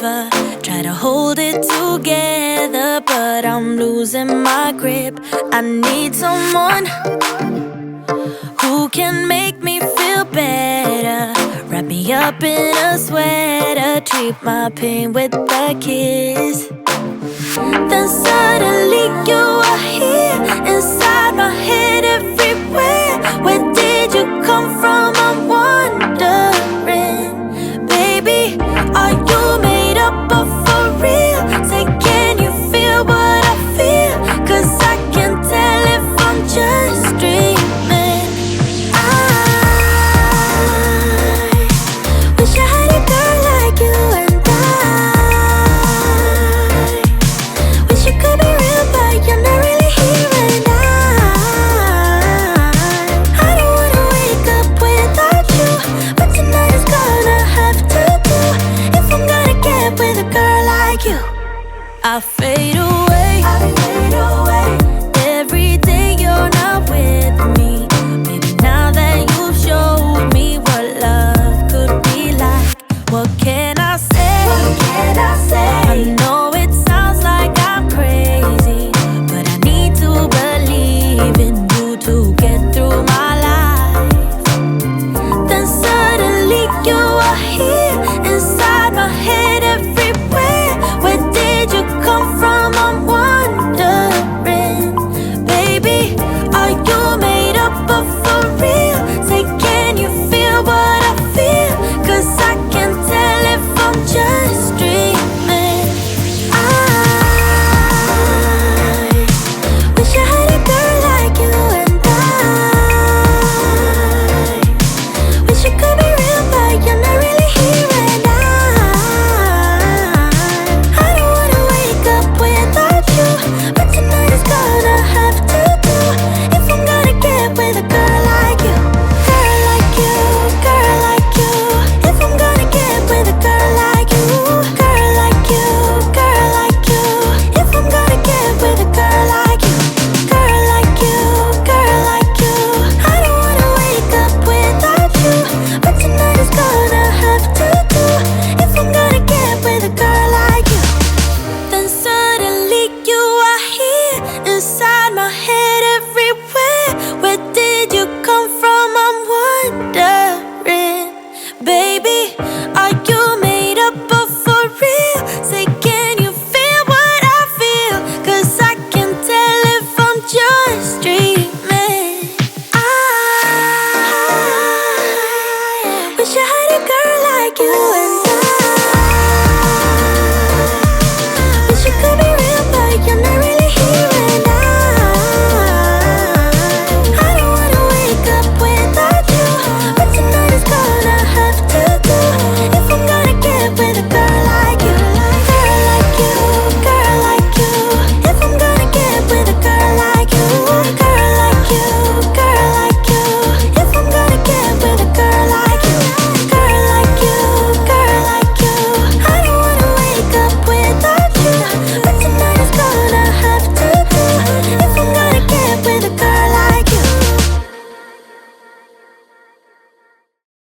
forever. Try to hold it together, but I'm losing my grip. I need someone who can make me feel better. Wrap me up in a sweater, treat my pain with a kiss. Then suddenly you are here, inside my head, everywhere. Where did you come from? I'm wondering. Baby, are you made up of for real? Say, can you feel what I feel? 'Cause I can tell if I'm just dreaming. I wish I had a girl like you, and wish you could be real, but you're not really here. And I don't wanna wake up without you, but tonight is gonna have to do. If I'm gonna get with a girl like you, I fade away, every day you're not with me. Baby, now that you've showed me what love could be like, what can I say? I know it sounds like I'm crazy, but I need to believe in you to get through my life. Then suddenly you are here, inside my head, everywhere. Where did you come from? I'm wondering. Baby, are you made up of for real? Say, can you feel what I feel? 'Cause I can tell if I'm just dreaming. I wish I had a girl like you, and wish you could be real, but you're not really here. And I don't wanna wake up without you, but tonight is gonna have to do. If I'm gonna get with a girl like you, girl like you, girl like you. If I'm gonna get with a girl like you, girl like you, girl like you. If I'm gonna get with a girl like you, girl like you, girl like you. I don't wanna wake up without you, but tonight is gonna have to do. If I'm gonna get with a girl like you. Then suddenly you are here, inside my head, everywhere. Where did you come from? I'm wondering. Baby, are you made up of for real? Say, can you feel what I feel? 'Cause I can tell if I'm just dreaming. I wish I had a girl like you.